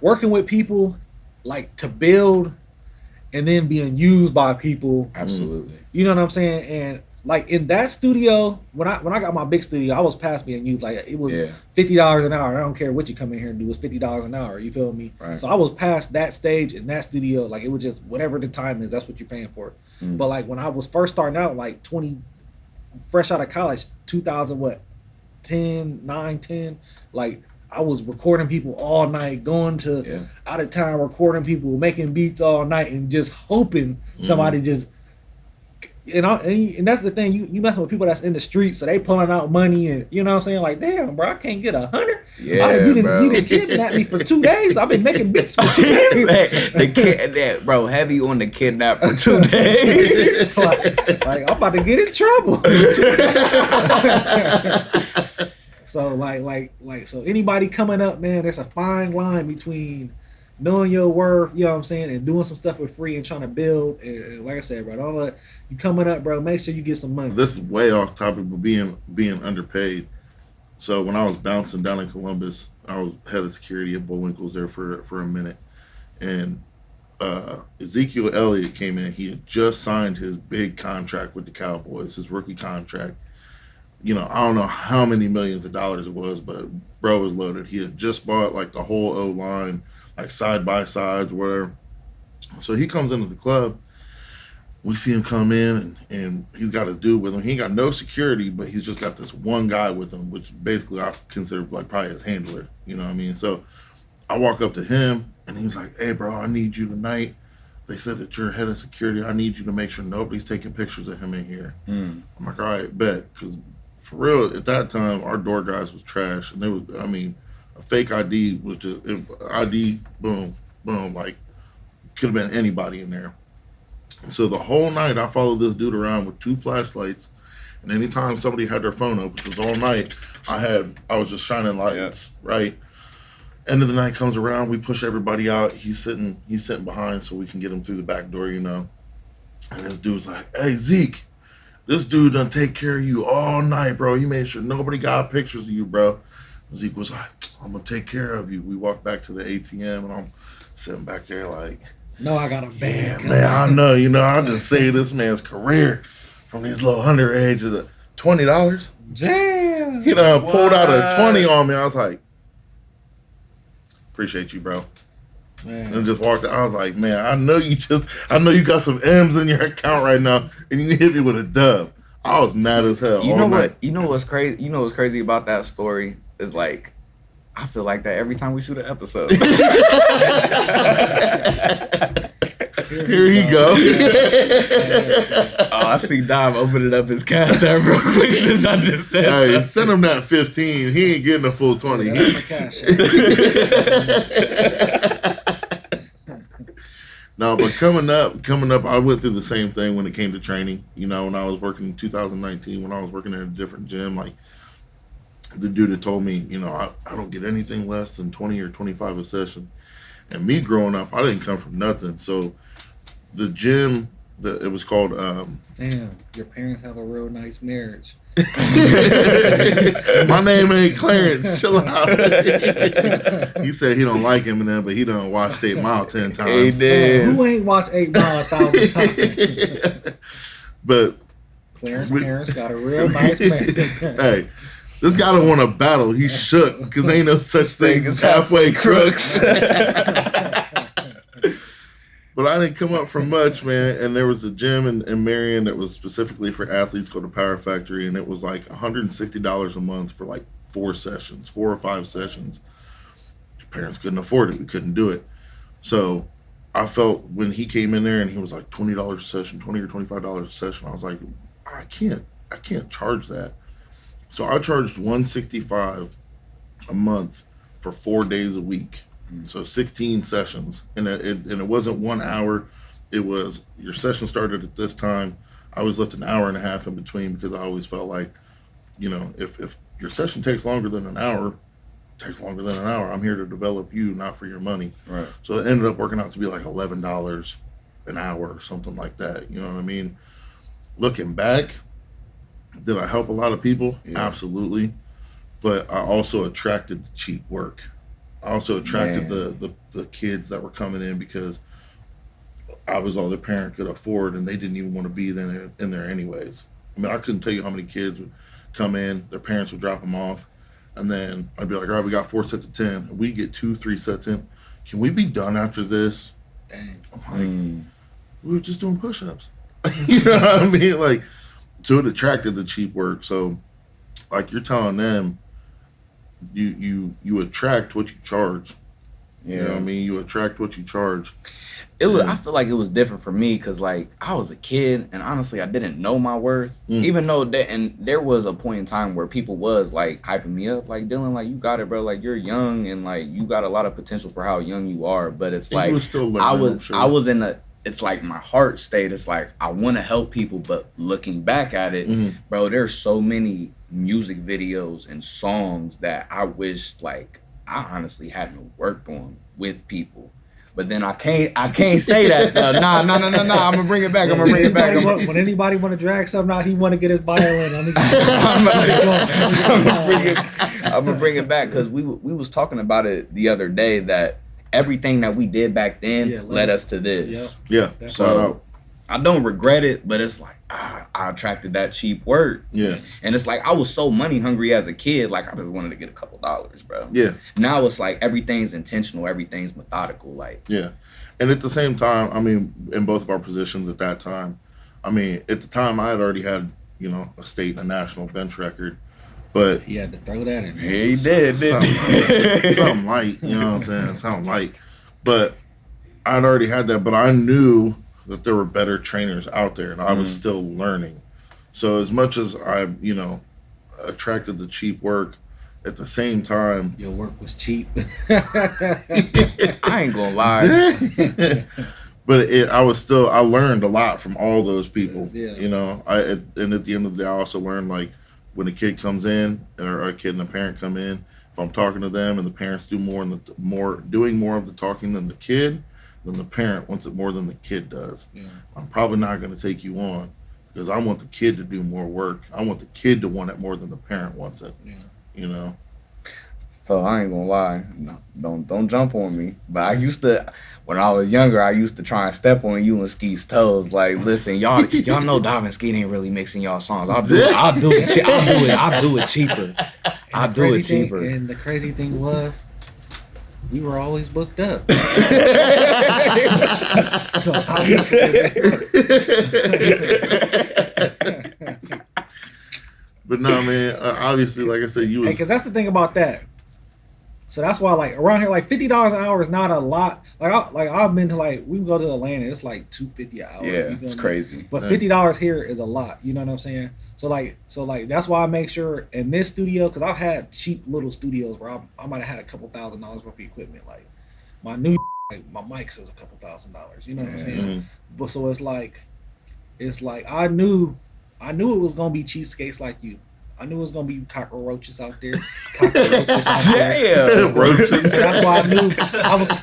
working with people like to build and then being used by people. Absolutely. You know what I'm saying? And like in that studio, when I got my big studio, I was past being used. Like it was $50 an hour. I don't care what you come in here and do. It's $50 an hour. You feel me? Right. So I was past that stage in that studio. Like it was just whatever the time is, that's what you're paying for. But like when I was first starting out, like 20, fresh out of college, 2000 10, like I was recording people all night, going to out of town, recording people, making beats all night, and just hoping somebody just. And that's the thing, you messing with people that's in the street, so they pulling out money, and you know what I'm saying, like damn bro, I can't get 100. You didn't kidnap me for 2 days. I've been making beats for 2 days. Bro, heavy on the kidnap for 2 days. like I'm about to get in trouble. So anybody coming up, man, there's a fine line between knowing your worth, you know what I'm saying, and doing some stuff for free and trying to build. And like I said, bro, don't let you coming up, bro. Make sure you get some money. This is way off topic, but being underpaid. So when I was bouncing down in Columbus, I was head of security at Bullwinkle's there for a minute, and Ezekiel Elliott came in. He had just signed his big contract with the Cowboys, his rookie contract. You know, I don't know how many millions of dollars it was, but bro was loaded. He had just bought like the whole O-line, like side by sides, whatever. So he comes into the club. We see him come in, and he's got his dude with him. He ain't got no security, but he's just got this one guy with him, which basically I consider like probably his handler. You know what I mean? So I walk up to him, and he's like, "Hey, bro, I need you tonight. They said that you're head of security. I need you to make sure nobody's taking pictures of him in here." I'm like, "All right, bet." Because for real, at that time, our door guys was trash, and they was, I mean, a fake ID was just ID, boom, boom, like could have been anybody in there. So the whole night I followed this dude around with 2 flashlights, and anytime somebody had their phone up, which was all night, I was just shining lights, right? End of the night comes around, we push everybody out. He's sitting behind so we can get him through the back door, you know. And this dude's like, "Hey Zeke, this dude done take care of you all night, bro. He made sure nobody got pictures of you, bro." Zeke was like, "I'm gonna take care of you." We walked back to the ATM, and I'm sitting back there like, No, I got a band. "Yeah, man, I know, you know, I just saved this man's career from these little underage $20. Damn. He done pulled out a 20 on me. I was like, appreciate you, bro. Man. And just walked out. I was like, man, I know you got some M's in your account right now, and you hit me with a dub. I was mad as hell. You know all what? night. You know what's crazy? You know what's crazy about that story is like, I feel like that every time we shoot an episode. Here he go. Oh, I see Dom opening up his cash app real quick since I just said Hey, something. send him that 15. He ain't getting a full 20. Yeah, that's my cash. No, but coming up, I went through the same thing when it came to training. You know, when I was working in 2019, when I was working at a different gym, like the dude had told me, you know, I don't get anything less than 20 or 25 a session. And me growing up, I didn't come from nothing. So the gym, it was called... Damn, your parents have a real nice marriage. My name ain't Clarence. Chill out. He said he don't like Eminem, but he done watched 8 Mile 10 times. He did. Who ain't watched 8 Mile 1,000 times? But Clarence's parents got a real nice marriage. hey, this guy don't want to battle. He shook because ain't no such thing as halfway crooks. But I didn't come up from much, man. And there was a gym in Marion that was specifically for athletes called the Power Factory, and it was like $160 a month for like 4 or 5 sessions. Your parents couldn't afford it. We couldn't do it. So I felt when he came in there and he was like $20 a session, $20 or $25 a session, I was like, I can't charge that. So I charged $165 a month for 4 days a week. So 16 sessions, and it wasn't 1 hour. It was your session started at this time. I always left an hour and a half in between because I always felt like, you know, if your session takes longer than an hour, I'm here to develop you, not for your money. Right. So it ended up working out to be like $11 an hour or something like that. You know what I mean? Looking back, did I help a lot of people? Yeah. Absolutely. But I also attracted the cheap work. I also attracted the kids that were coming in because I was all their parent could afford, and they didn't even want to be in there anyways. I mean, I couldn't tell you how many kids would come in, their parents would drop them off, and then I'd be like, all right, we got 4 sets of 10. And we get 2-3 sets in. Can we be done after this? Dang. I'm like, we were just doing push-ups. You know what I mean? Like, so it attracted the cheap work. So, like, you're telling them, you attract what you charge. Yeah. You know what I mean? You attract what you charge. I feel like it was different for me because, like, I was a kid and honestly I didn't know my worth. Even though there was a point in time where people was like hyping me up, like, Dylan, like, you got it, bro. Like, you're young and like you got a lot of potential for how young you are. But it's like you was still learning, I was in a. It's like my heart state. It's like I want to help people, but looking back at it, bro, there's so many music videos and songs that I wish like I honestly hadn't worked on with people. But then I can't say that. Nah. I'm gonna bring it back. When anybody want to drag something out, he want to get his violin. I'm gonna bring it back because we was talking about it the other day that everything that we did back then led us to this. Yeah. So I don't regret it, but it's like I attracted that cheap work. Yeah. And it's like I was so money hungry as a kid, like I just wanted to get a couple dollars, bro. Yeah. Now it's like everything's intentional, everything's methodical, like. Yeah. And at the same time, I mean, in both of our positions at that time, I mean, at the time I had already had, you know, a state and a national bench record. But he had to throw that in. Yeah, he did, didn't he? Something light, you know what I'm saying? Something light. But I'd already had that, but I knew that there were better trainers out there, and I was still learning. So as much as I, you know, attracted the cheap work, at the same time, your work was cheap. I ain't gonna lie. But I learned a lot from all those people. Yeah. You know, and at the end of the day, I also learned, like, when a kid comes in, or a kid and a parent come in, if I'm talking to them and the parents doing more of the talking than the kid, then the parent wants it more than the kid does. Yeah. I'm probably not going to take you on because I want the kid to do more work. I want the kid to want it more than the parent wants it. Yeah. You know. So I ain't gonna lie, no, don't jump on me. But I used to, when I was younger, I used to try and step on you and Skeet's toes. Like, listen, y'all know Davey and Skeet ain't really mixing y'all songs. I'll do it cheaper. I'll do it cheaper. And the crazy thing was, we were always booked up. So But no, man. Obviously, like I said, you was because that's the thing about that. So that's why, like, around here, like $50 an hour is not a lot. I've been to, like, we can go to Atlanta, it's like $250 an hour. Yeah, it's crazy. But $50 here is a lot. You know what I'm saying? So that's why I make sure in this studio, because I've had cheap little studios where I might have had a couple $1,000s worth of equipment. Like my new, like my mics is a couple $1,000s. You know what I'm saying? Mm-hmm. But so it's like I knew it was gonna be cheapskates like you. I knew it was gonna be cockroaches out there. Damn, roaches. So that's why I knew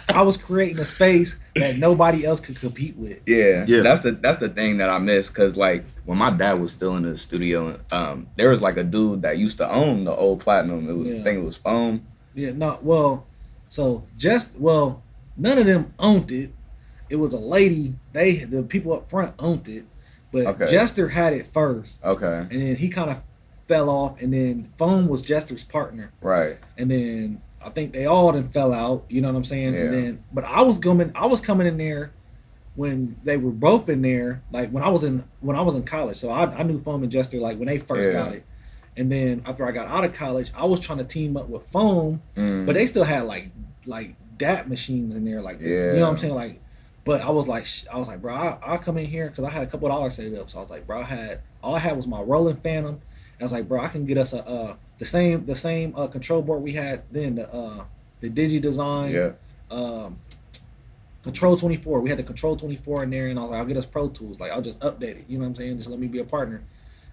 I was creating a space that nobody else could compete with. Yeah. That's the thing that I miss, because like when my dad was still in the studio, there was like a dude that used to own the old Platinum. I think it was Foam. Yeah, no, well, none of them owned it. It was a lady. The people up front owned it, but Jester had it first. Okay. And then he kind of fell off, and then Foam was Jester's partner. Right. And then I think they all then fell out. You know what I'm saying? Yeah. And then, but I was coming in there when they were both in there. Like when I was in college, so I knew Foam and Jester like when they first got it. And then after I got out of college, I was trying to team up with Foam, but they still had like DAT machines in there, like you know what I'm saying, like. But I was like, bro, I'll come in here because I had a couple dollars saved up. So I was like, bro, all I had was my Rolling Phantom. I was like, bro, I can get us the same control board we had then, the Digi Design, Control 24. We had the Control 24 in there, and I was like, I'll get us Pro Tools. Like, I'll just update it. You know what I'm saying? Just let me be a partner.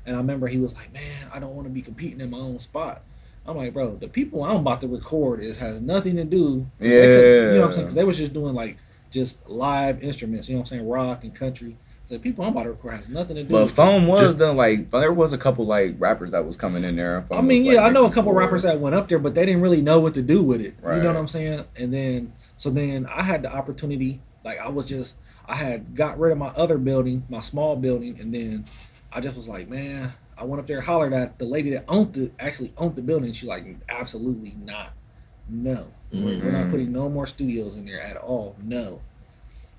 And I remember he was like, man, I don't want to be competing in my own spot. I'm like, bro, the people I'm about to record has nothing to do. You know what I'm saying? Because they was just doing like just live instruments. You know what I'm saying? Rock and country. So people I'm about to record has nothing to do. But Foam was there was a couple like rappers that was coming in there. I mean, I know a couple rappers that went up there, but they didn't really know what to do with it. Right. You know what I'm saying? And then I had the opportunity. Like I had got rid of my other building, my small building, and then I just was like, man, I went up there and hollered at the lady that actually owned the building. She's like, absolutely not. No. We're not putting no more studios in there at all. No.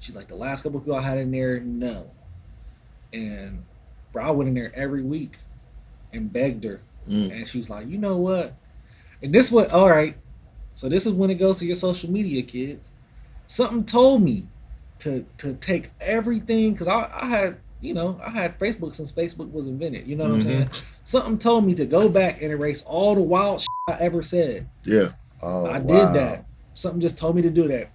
She's like, the last couple people I had in there, no. And bro, I went in there every week and begged her. And she was like, you know what? And this was, all right. So this is when it goes to your social media, kids. Something told me to take everything, because I had Facebook since Facebook was invented. You know what I'm saying? Something told me to go back and erase all the wild shit I ever said. Yeah. I did that. Something just told me to do that.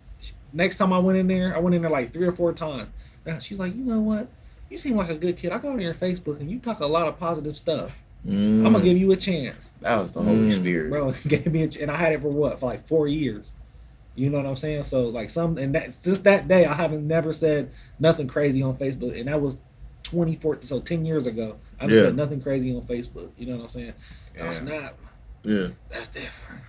Next time I went in there like 3 or 4 times. Now, she's like, you know what? You seem like a good kid. I go on your Facebook and you talk a lot of positive stuff. I'm gonna give you a chance. That was the Holy Spirit, bro. Gave me and I had it for like 4 years. You know what I'm saying? So like since that day, I haven't never said nothing crazy on Facebook, and that was 2014, so 10 years ago. I haven't said nothing crazy on Facebook. You know what I'm saying? Yeah. Now Snap. Yeah. That's different.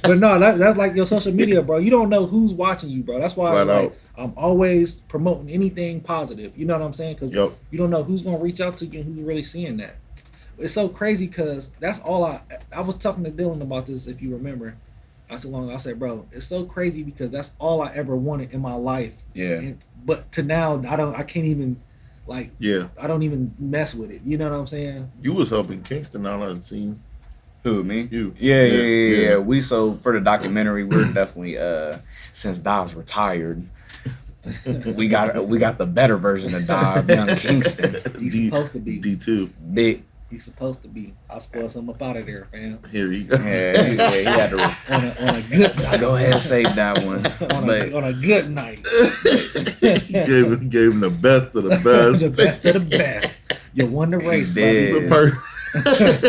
But no, that's like your social media, bro. You don't know who's watching you, bro. That's why I'm always promoting anything positive. You know what I'm saying? Because you don't know who's going to reach out to you and who's really seeing that. It's so crazy because that's all I was talking to Dylan about this, if you remember. Not too long ago, I said, bro, it's so crazy because that's all I ever wanted in my life. Yeah. But to now, I can't even, like, I don't even mess with it. You know what I'm saying? You was helping Kingston out on the scene. Who, me? You. Yeah. We, so for the documentary, we're definitely, since Div's retired, we got the better version of Dive, Young Kingston. He's supposed to be. D2. Big. He's supposed to be. I'll spoil something up out of there, fam. Here you go. Yeah, he had to. on a good night. Go ahead and save that one. on a good night. gave him the best of the best. The best of the best. You won the race, buddy.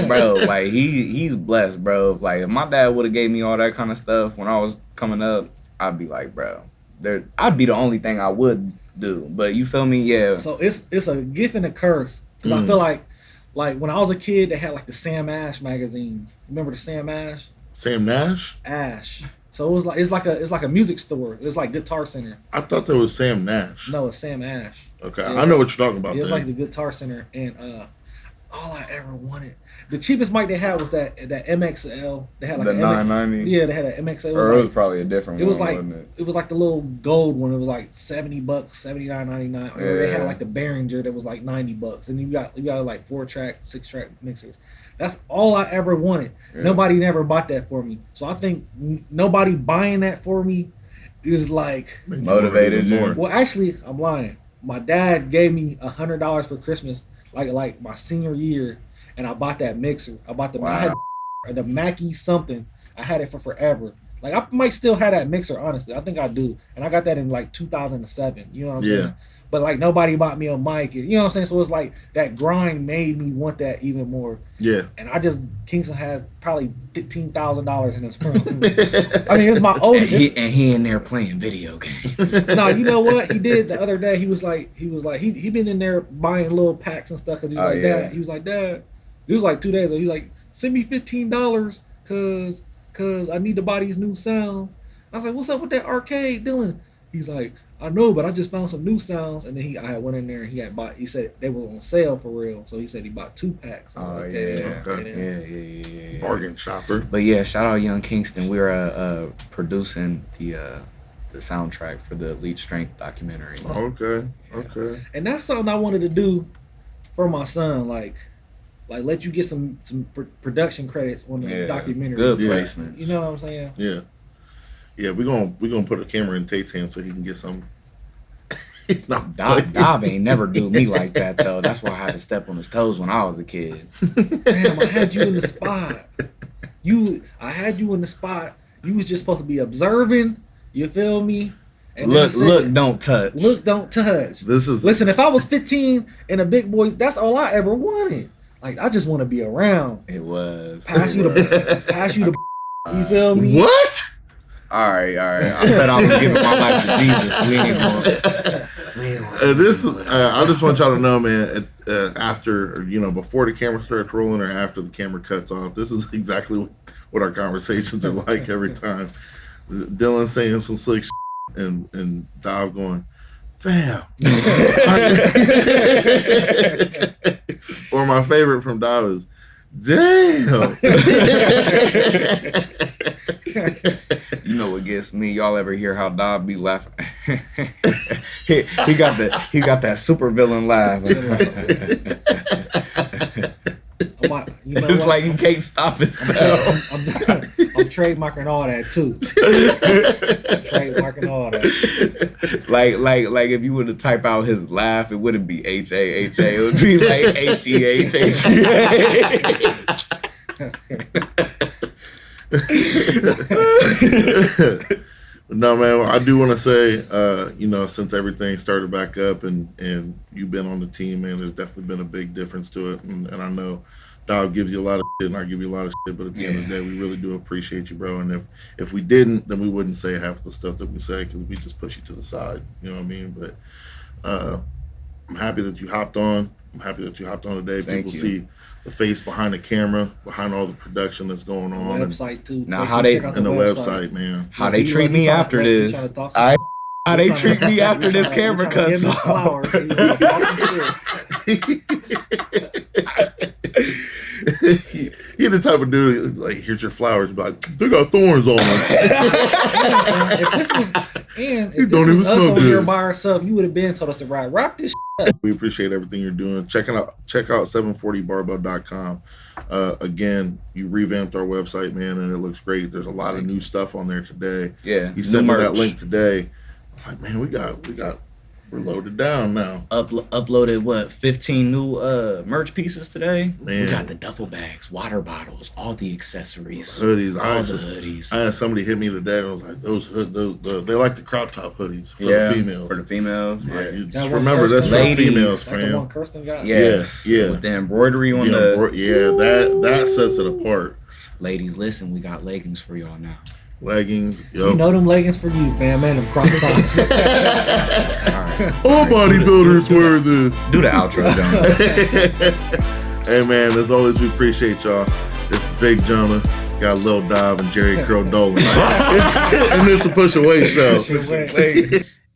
Bro, like he's blessed, bro. If my dad would have gave me all that kind of stuff when I was coming up, I'd be like, bro, I'd be the only thing I would do. But you feel me? Yeah. So it's a gift and a curse, because I feel like Like when I was a kid, they had like the Sam Ash magazines. Remember the Sam Ash? Sam Nash? Ash. So it was like it's like a music store. It's like Guitar Center. I thought that was Sam Nash. No, it's Sam Ash. Okay, Yeah, I know what you're talking about. It's then. like the Guitar Center, and all I ever wanted, the cheapest mic they had was that MXL. They had like The an 990. Yeah, they had an MXL. Or it was probably a different It was one, like wasn't it? it was like the little gold one. It was like $70, $79.99. Or they had like the Behringer that was like $90, and you got like 4-track, 6-track mixers. That's all I ever wanted. Yeah. Nobody never bought that for me. So I think nobody buying that for me is like Motivated you. Well, actually, I'm lying. My dad gave me $100 for Christmas, like my senior year, and I bought that mixer. I bought I had the Mackie something. I had it for forever. Like I might still have that mixer, honestly. I think I do, and I got that in like 2007. You know what I'm saying? But like nobody bought me a mic. You know what I'm saying? So it's like that grind made me want that even more. Yeah. And Kingston has probably $15,000 in his room. I mean, it's my oldest. And he in there playing video games. No, you know what he did the other day? He been in there buying little packs and stuff because he was like, Dad. He was like, Dad. It was like 2 days ago. He's like, send me $15 cause I need to buy these new sounds. I was like, what's up with that arcade, Dylan? He's like, I know, but I just found some new sounds. And then I went in there and he said they was on sale for real. So he said he bought 2 packs. Yeah. Bargain shopper. But yeah, shout out Young Kingston. We're producing the soundtrack for the Elite Strength documentary. Okay. And that's something I wanted to do for my son, like let you get some production credits on the documentary. Good placement. You know what I'm saying? Yeah. Yeah, we're gonna put a camera in Tate's hand so he can get some. Dob ain't never do me like that though. That's why I had to step on his toes when I was a kid. Damn, I had you in the spot. I had you in the spot. You was just supposed to be observing. You feel me? And look, don't touch. Look, don't touch. Listen. If I was 15 and a big boy, that's all I ever wanted. Like I just want to be around. It was. Pass you the. You feel me? What? All right. I said I was giving my life to Jesus. We ain't going. I just want y'all to know, man. After before the camera starts rolling or after the camera cuts off, this is exactly what our conversations are like every time. Dylan saying some slick shit and Dov going, fam. Or my favorite from Dov is, damn. You know what gets me? Y'all ever hear how Dob be laughing? he got that super villain laugh. It's like he can't stop himself. I'm trademarking all that too. Trademarking all that. Like if you were to type out his laugh, it wouldn't be HAHA. It would be like HEHH. No, man, I do want to say, since everything started back up and you've been on the team, man, there's definitely been a big difference to it. And I know Dog gives you a lot of shit and I give you a lot of shit, but at the end of the day, we really do appreciate you, bro. And if we didn't, then we wouldn't say half the stuff that we say because we just push you to the side. You know what I mean? But I'm happy that you hopped on. I'm happy that you hopped on today. People see the face behind the camera, behind all the production that's going on. The website too. Now how they and the website, man. How they treat me after this. How they treat me after this camera cuts off. He the type of dude who's like, here's your flowers, but they got thorns on them. If this was us over here by ourselves, you would have been told us to wrap this shit up. We appreciate everything you're doing. Check out 740barbell.com. Again, you revamped our website, man, and it looks great. There's a lot of new stuff on there today. Yeah, he sent me that link today. I was like, man, we're loaded down now. Uploaded 15 new merch pieces today. Man. We got the duffel bags, water bottles, all the accessories, hoodies. the hoodies. I had somebody hit me today and I was like, they like the crop top hoodies for the females. For the females, like, you just remember that's for females, fam. That's the one Kirsten got. Yes, yeah. With the embroidery on that sets it apart. Ladies, listen, we got leggings for y'all now. Leggings, You know them leggings for you, fam, man. Them crop tops. All bodybuilders wear this. Do the outro, John. Hey, man, as always, we appreciate y'all. This is Big Jonah. Got Lil Dive and Jerry Curl Doley. And this is a Push Away show.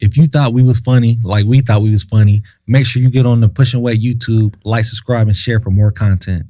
If you thought we was funny, like we thought we was funny, make sure you get on the Push Away YouTube, like, subscribe, and share for more content.